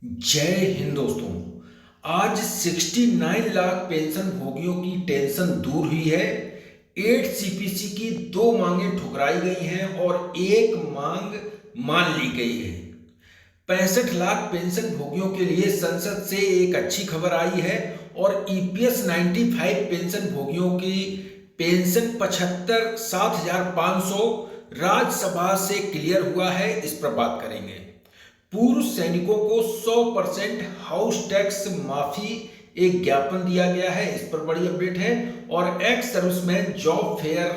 जय हिंद दोस्तों। आज 69 लाख पेंशन भोगियों की टेंशन दूर हुई है। 8 सीपीसी की 2 मांगें ठुकराई गई हैं और एक मांग मान ली गई है। 65 लाख पेंशन भोगियों के लिए संसद से एक अच्छी खबर आई है और ईपीएस 95 पेंशन भोगियों की पेंशन 7,500 राज्यसभा से क्लियर हुआ है। इस पर बात करेंगे। पूर्व सैनिकों को 100% हाउस टैक्स माफी एक ज्ञापन दिया गया है। इस पर बड़ी अपडेट है। और एक्स सर्विसमैन जॉब फेयर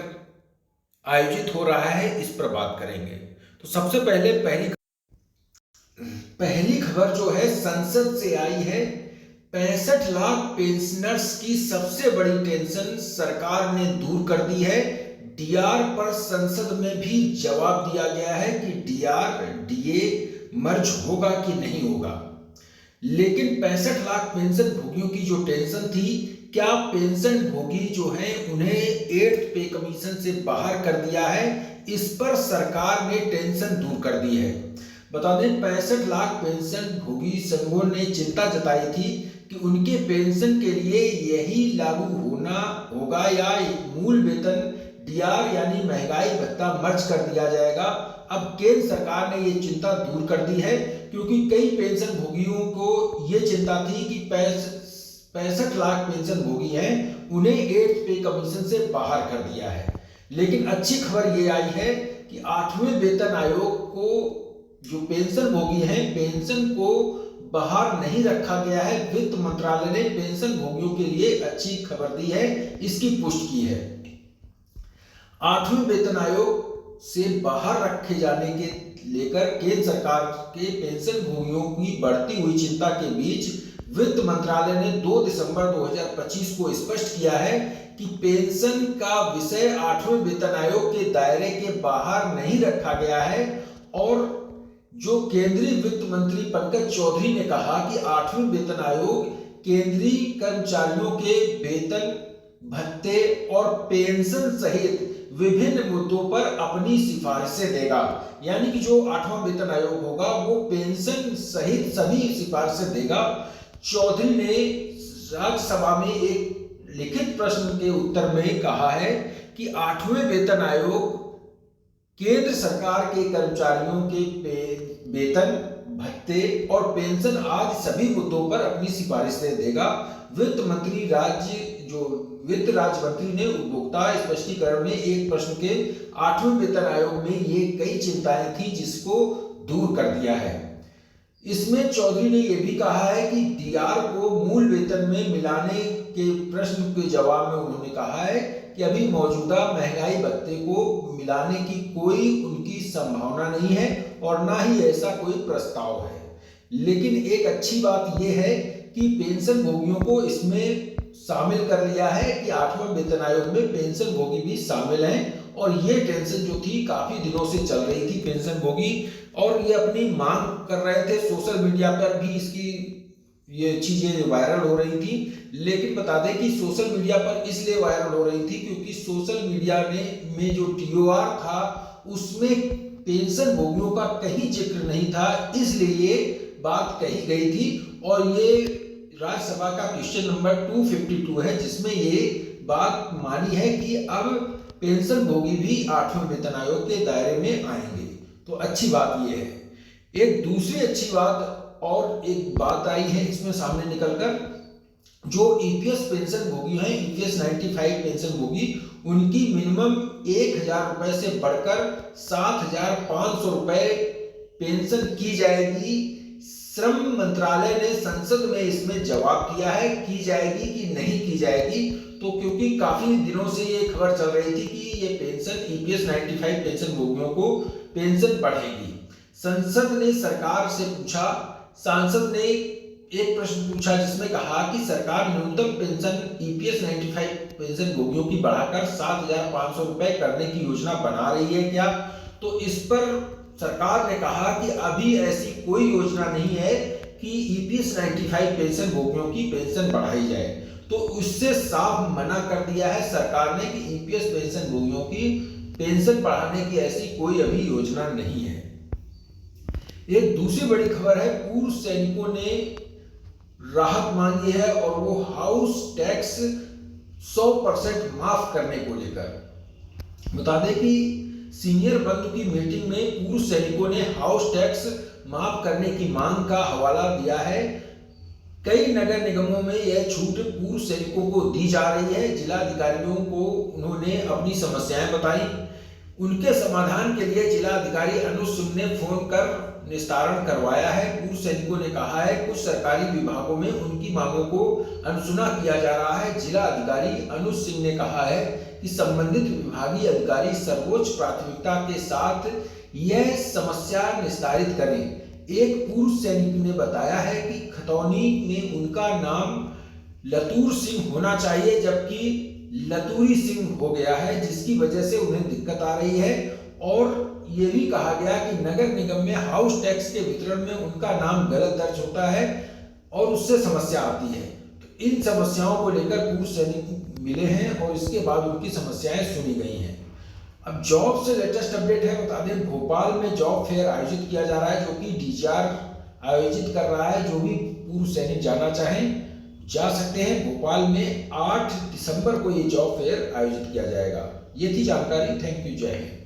आयोजित हो रहा है। इस पर बात करेंगे। तो सबसे पहले पहली खबर जो है संसद से आई है। 65 लाख पेंशनर्स की सबसे बड़ी टेंशन सरकार ने दूर कर दी है। डीआर पर संसद में भी जवाब दिया गया है कि डीआर डीए मर्ज होगा कि नहीं होगा। लेकिन 65 लाख पेंशन भोगियों की जो टेंशन थी, क्या पेंशन भोगी जो हैं उन्हें 8th पे कमीशन से बाहर कर दिया है, इस पर सरकार ने टेंशन दूर कर दी है। बता दें 65 लाख पेंशन भोगी संघों ने चिंता जताई थी कि उनके पेंशन के लिए यही लागू होना होगा या मूल वेतन डीआर यानी महंगाई भत्ता मर्ज कर दिया जाएगा। अब केंद्र सरकार ने ये चिंता दूर कर दी है, क्योंकि कई पेंशन भोगियों को ये चिंता थी कि 65 लाख पेंशन भोगी हैं, उन्हें 8th पे कमीशन से बाहर कर दिया है। लेकिन अच्छी खबर ये आई है कि 8वें वेतन आयोग को जो पेंशन भोगी हैं, पेंशन को बाहर नहीं रखा गया है। वित्त मंत्रालय ने पेंशन भोगियों के लिए अच्छी खबर दी है, इसकी पुष्टि की है। 8वें वेतन आयोग से बाहर रखे जाने के लेकर केंद्र सरकार के पेंशन भोगियों की बढ़ती हुई चिंता के बीच वित्त मंत्रालय ने 2 दिसंबर 2025 को स्पष्ट किया है कि पेंशन का विषय 8वें वेतन आयोग के दायरे के बाहर नहीं रखा गया है। और जो केंद्रीय वित्त मंत्री पंकज चौधरी ने कहा कि 8वें वेतन आयोग केंद्रीय कर्मचारियों के वेतन भत्ते और पेंशन सहित विभिन्न मुद्दों पर अपनी सिफारिशें देगा। यानी कि जो 8वां वेतन आयोग होगा वो पेंशन सहित सभी सिफारिशें देगा। चौधरी ने राज्यसभा में एक लिखित प्रश्न के उत्तर में कहा है कि 8वें वेतन आयोग केंद्र सरकार के कर्मचारियों के वेतन भत्ते और पेंशन आदि सभी मुद्दों पर अपनी सिफारिशें देगा। वित्त राज्य मंत्री ने उपभोक्ता स्पष्टीकरण में एक प्रश्न के 8वें वेतन आयोग में ये कई चिंताएं थी जिसको दूर कर दिया है। इसमें चौधरी ने यह भी कहा है कि डीआर को मूल वेतन में मिलाने के प्रश्न के जवाब में उन्होंने कहा है कि अभी मौजूदा महंगाई भत्ते को मिलाने की कोई उनकी संभावना नहीं है और ना ही ऐसा कोई प्रस्ताव है। लेकिन एक अच्छी बात यह है कि पेंशन भोगियों को इसमें शामिल कर लिया है कि 8वें वेतन आयोग में पेंशन भोगी भी शामिल हैं। और ये टेंशन जो थी काफी दिनों से चल रही थी पेंशन भोगी, और ये अपनी मांग कर रहे थे। सोशल मीडिया पर भी इसकी ये चीजें वायरल हो रही थी। लेकिन बता दें कि सोशल मीडिया पर इसलिए वायरल हो रही थी क्योंकि सोशल मीडिया में जो टीओआर था उसमें पेंशन भोगियों का कहीं जिक्र नहीं था, इसलिए ये बात कही गई थी। और ये राज्यसभा का क्वेश्चन नंबर 252 है जिसमें ये बात मानी है कि अब पेंशन भोगी भी 8वें वेतन आयोग के दायरे में आएंगे। तो अच्छी बात ये है। एक दूसरी अच्छी बात और एक बात आई है इसमें सामने निकलकर, जो ईपीएस पेंशन भोगी हैं, ईपीएस 95 पेंशन भोगी, उनकी मिनिमम 1,000 रुपए से बढ़कर 7,500 रुपए पेंशन की जाएगी। श्रम मंत्रालय ने संसद में इसमें जवाब दिया है की जाएगी कि नहीं की जाएगी। तो क्योंकि काफी दिनों से ये खबर चल रही थी कि ये पेंशन ईपीएस 95 पेंशन भोगियों को पेंशन बढ़ेगी। संसद ने सरकार से पूछा, सांसद ने एक प्रश्न पूछा जिसमें कहा कि सरकार न्यूनतम पेंशन ईपीएस 95 पेंशन भोगियों की बढ़ाकर 7,500 रुपए करने की योजना बना रही है क्या। तो इस पर सरकार ने कहा कि अभी ऐसी कोई योजना नहीं है कि ईपीएस 95 पेंशन भोगियों की पेंशन बढ़ाई जाए। तो उससे साफ मना कर दिया है सरकार ने कि ईपीएस पेंशन भोगियों की पेंशन बढ़ाने की ऐसी कोई अभी योजना नहीं है। एक दूसरी बड़ी खबर है, पूर्व सैनिकों ने राहत मांगी है और वो हाउस टैक्स 100% माफ करने को लेकर। बता दें कि सीनियर बंधु की मीटिंग में पूर्व सैनिकों ने हाउस टैक्स माफ करने की मांग का हवाला दिया है। कई नगर निगमों में यह छूट पूर्व सैनिकों को दी जा रही है। जिलाधिकारियों को उन्होंने अपनी समस्याएं बताई। उनके समाधान के लिए जिलाधिकारी अनुज सिंह ने फोन कर निस्तारण करवाया है। पूर्व सैनिकों ने कहा है कुछ सरकारी विभागों में उनकी मांगों को अनसुना किया जा रहा है। जिला अधिकारी अनुज सिंह ने कहा है कि संबंधित विभागीय अधिकारी सर्वोच्च प्राथमिकता के साथ यह समस्या निस्तारित करें। एक पूर्व सैनिक ने बताया है कि खतौनी में उनका नाम लतूर सिंह होना चाहिए, जबकि लतूरी सिंह हो गया है, जिसकी वजह से उन्हें दिक्कत आ रही है। और ये भी कहा गया कि नगर निगम में हाउस टैक्स के वितरण में उनका नाम गलत दर्ज होता है और उससे समस्या आती है। तो इन समस्याओं को लेकर पूर्व सैनिक मिले हैं और इसके बाद उनकी समस्याएं सुनी गई हैं। अब जॉब से लेटेस्ट अपडेट है, बता दें भोपाल में जॉब फेयर आयोजित किया जा रहा है, जो कि डीजीआर आयोजित कर रहा है। जो भी पूर्व सैनिक जाना चाहें जा सकते हैं। भोपाल में 8 दिसंबर को ये जॉब फेयर आयोजित किया जाएगा। ये थी जानकारी। थैंक यू, जय हिंद।